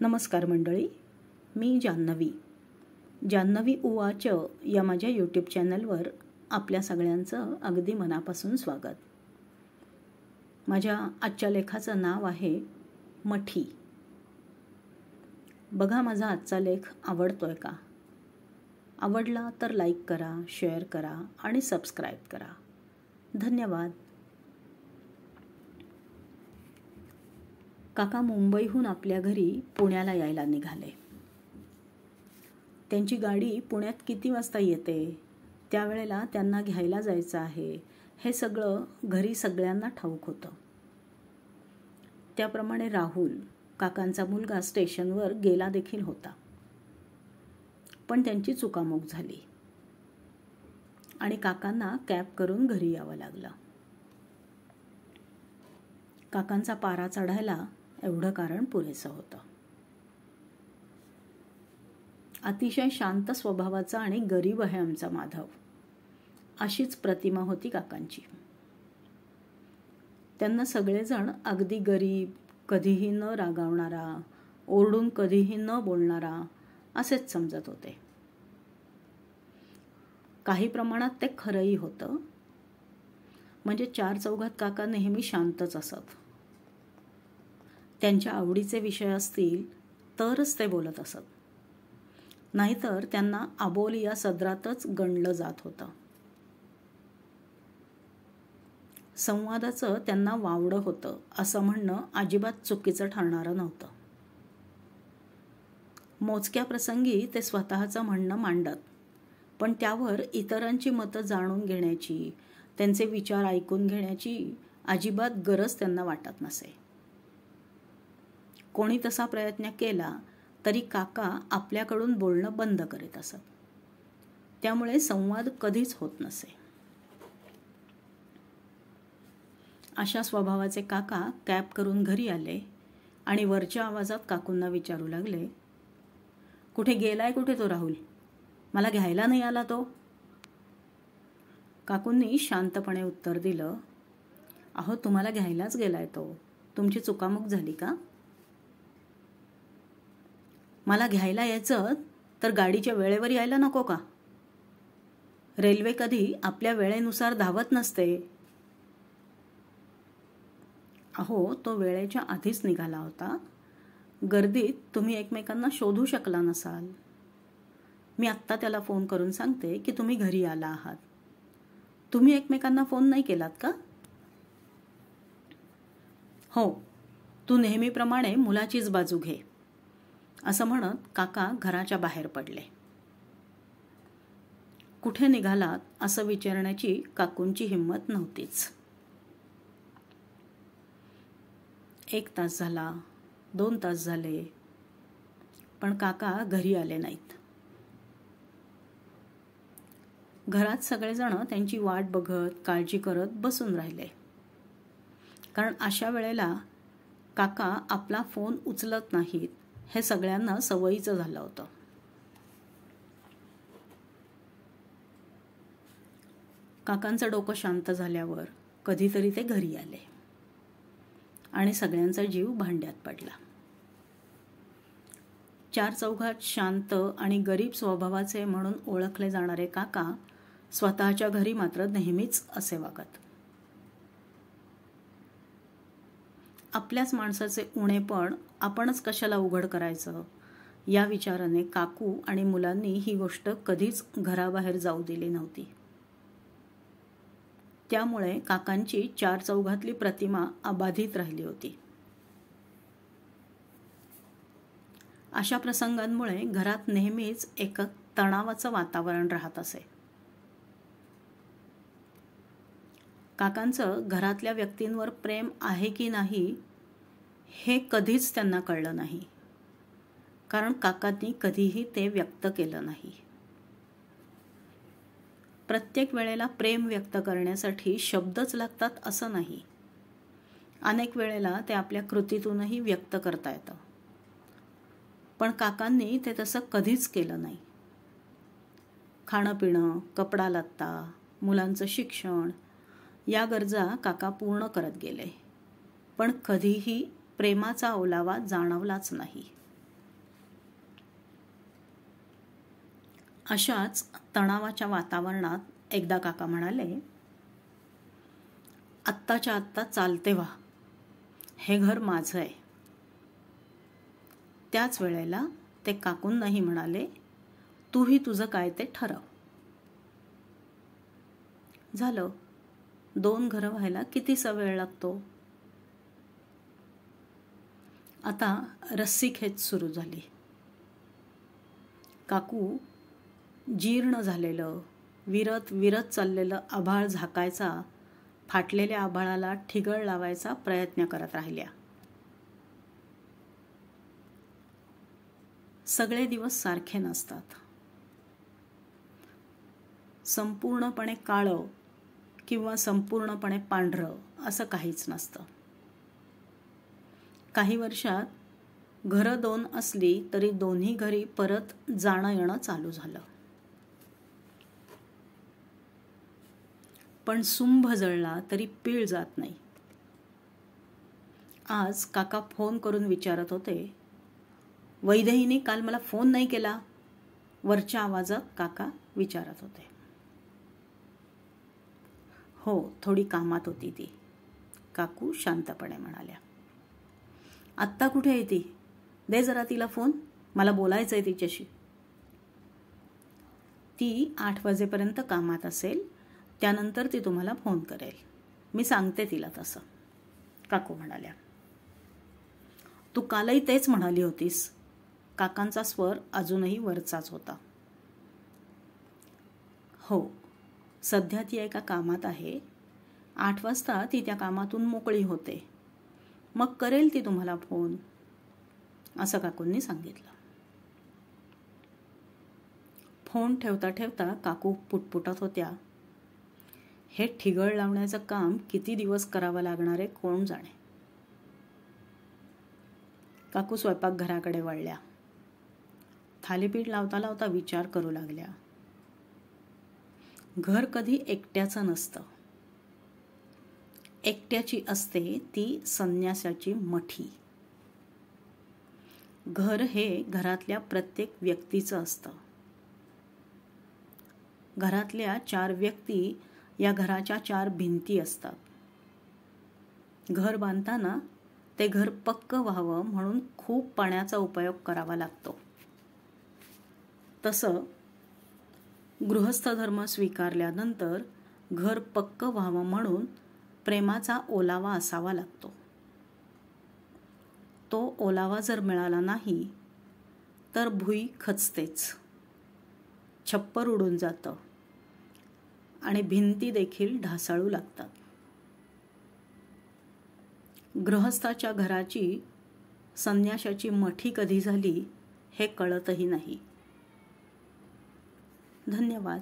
नमस्कार मंडळी, मी जान्हवी उवाच या माझ्या यूट्यूब चॅनलवर आपल्या सगळ्यांचं अगदी मनापासून स्वागत. माझ्या आजच्या लेखाचं नाव आहे मठी. बघा, माझा आजचा लेख आवडतोय का? आवडला तर लाईक करा, शेअर करा आणि सबस्क्राईब करा. धन्यवाद. काका मुंबईहून आपल्या घरी पुण्याला यायला निघाले. त्यांची गाडी पुण्यात किती वाजता येते, त्यावेळेला त्यांना घ्यायला जायचं आहे, हे सगळं घरी सगळ्यांना ठाऊक होतं. त्याप्रमाणे राहुल, काकांचा मुलगा, स्टेशनवर गेला देखील होता. पण त्यांची चुकामुक झाली आणि काकांना कॅब करून घरी यावं लागलं. काकांचा पारा चढायला एवढं कारण पुरेसं होतं. अतिशय शांत स्वभावाचा आणि गरीब आहे आमचा माधव, अशीच प्रतिमा होती काकांची. त्यांना सगळेजण अगदी गरीब, कधीही न रागावणारा, ओरडून कधीही न बोलणारा असेच समजत होते. काही प्रमाणात ते खरंही होतं. म्हणजे चार चौघात काका नेहमी शांतच असत. त्यांच्या आवडीचे विषय असतील तरच ते बोलत असत, नाहीतर त्यांना अबोल या सदरातच गणलं जात होतं. संवादाचं त्यांना वावडं होतं असं म्हणणं अजिबात चुकीचं ठरणारं नव्हतं. मोजक्या प्रसंगी ते स्वतःचं म्हणणं मांडत, पण त्यावर इतरांची मतं जाणून घेण्याची, त्यांचे विचार ऐकून घेण्याची अजिबात गरज त्यांना वाटत नसे. कोणी तसा प्रयत्न केला तरी काका आपल्याकडून बोलणं बंद करीत असत. त्यामुळे संवाद कधीच होत नसे. अशा स्वभावाचे काका कॅब करून घरी आले आणि वरच्या आवाजात काकूंना विचारू लागले, कुठे गेलाय कुठे तो राहुल? मला घ्यायला नाही आला तो? काकूंनी शांतपणे उत्तर दिलं, अहो, तुम्हाला घ्यायलाच गेलाय तो. तुमची चुकामुक झाली का? मला घ्यायला यायचं तर गाडीच्या वेळेवर यायला नको का? रेल्वे कधी आपल्या वेळेनुसार धावत नसते. अहो, तो वेळेच्या आधीच निघाला होता. गर्दीत तुम्ही एकमेकांना शोधू शकला नसाल. मी आत्ता त्याला फोन करून सांगते की तुम्ही घरी आला आहात. तुम्ही एकमेकांना फोन नाही केलात का? हो, तू नेहमीप्रमाणे मुलाचीच बाजू घे, असं म्हणत काका घराच्या बाहेर पडले. कुठे निघालात असं विचारण्याची काकूंची हिंमत नव्हतीच. 1 तास झाला, 2 तास झाले, पण काका घरी आले नाहीत. घरात सगळेजण त्यांची वाट बघत, काळजी करत बसून राहिले. कारण अशा वेळेला काका आपला फोन उचलत नाहीत हे सगळ्यांना सवयीचं झालं होतं. काकांचं डोकं शांत झाल्यावर कधीतरी ते घरी आले आणि सगळ्यांचा जीव भांड्यात पडला. चार चौघात शांत आणि गरीब स्वभावाचे म्हणून ओळखले जाणारे काका स्वतःच्या घरी मात्र नेहमीच असे वागत. आपल्याच माणसाचे उणेपण आपणच कशाला उघड करायचं, या विचाराने काकू आणि मुलांनी ही गोष्ट कधीच घराबाहेर जाऊ दिली नव्हती. त्यामुळे काकांची चार चौघातली प्रतिमा अबाधित राहिली होती. अशा प्रसंगांमुळे घरात नेहमीच एक तणावाचं वातावरण राहत असे. काकांचं घरातल्या व्यक्तींवर प्रेम आहे की नाही हे कधीच त्यांना कळलं नाही, कारण काकांनी कधीही ते व्यक्त केलं नाही. प्रत्येक वेळेला प्रेम व्यक्त करण्यासाठी शब्दच लागतात असं नाही. अनेक वेळेला ते आपल्या कृतीतूनही व्यक्त करता येतं. पण काकांनी ते तसं कधीच केलं नाही. खाणं पिणं, कपडा लत्ता, मुलांचं शिक्षण या गरजा काका पूर्ण करत गेले, पण कधीही प्रेमाचा ओलावा जाणवलाच नाही. अशाच तणावाच्या वातावरणात एकदा काका म्हणाले, आत्ताच्या आत्ता चालते व्हा, हे घर माझं आहे. त्याच वेळेला ते काकूंनाही म्हणाले, तूही तुझं काय ते ठरव. झालं. 2 घरं व्हायला कितीसा वेळ लागतो. आता रस्सीखेच सुरू झाली. काकू जीर्ण झालेलं, विरत विरत चाललेलं आभाळ झाकायचा, फाटलेल्या आभाळाला ठिगळ लावायचा प्रयत्न करत राहिल्या. सगळे दिवस सारखे नसतात. संपूर्णपणे काळं किंवा संपूर्णपणे पांढरं असं काहीच नसतं. काही वर्षात घरं 2 असली तरी दोन्ही घरी परत जाणं येणं चालू झालं. पण सुंभ जळला तरी पीळ जात नाही. आज काका फोन करून विचारत होते, वैदेहीने काल मला फोन नाही केला. वरच्या आवाजात काका विचारत होते. हो, थोडी कामात होती ती, काकू शांतपणे म्हणाल्या. आत्ता कुठे आहे ती? दे जरा तिला फोन, मला बोलायचं आहे तिच्याशी. ती 8 वाजेपर्यंत कामात असेल, त्यानंतर ती तुम्हाला फोन करेल. मी सांगते तिला तसं, काकू म्हणाल्या. तू कालही तेच म्हणाली होतीस. काकांचा स्वर अजूनही वरचाच होता. हो, सध्या ती एका कामात आहे. 8 वाजता ती त्या कामातून मोकळी होते. मग करेल ती तुम्हाला फोन, असं काकूंनी सांगितलं. फोन ठेवता ठेवता काकू पुटपुटत होत्या, हे ठिगळ लावण्याचं काम किती दिवस करावं लागणार आहे कोण जाणे. काकू स्वयंपाकघराकडे वळल्या. थालीपीठ लावता लावता विचार करू लागल्या. घर कधी एकट्याचं नसतं. एकट्याची असते ती संन्यासाची मठी. घर हे घरातल्या प्रत्येक व्यक्तीचं असतं. घरातल्या 4 व्यक्ती या घराच्या 4 भिंती असतात. घर बांधताना ते घर पक्क व्हावं म्हणून खूप पाण्याचा उपयोग करावा लागतो. तसं गृहस्थ धर्म स्वीकारल्यानंतर घर पक्क व्हावं म्हणून प्रेमाचा ओलावा असावा लागतो. तो ओलावा जर मिळाला नाही तर भुई खचतेच, छप्पर उडून जातं आणि भिंती देखील ढासळू लागतात. गृहस्थाच्या घराची संन्याशाची मठी कधी झाली हे कळतही नाही. धन्यवाद.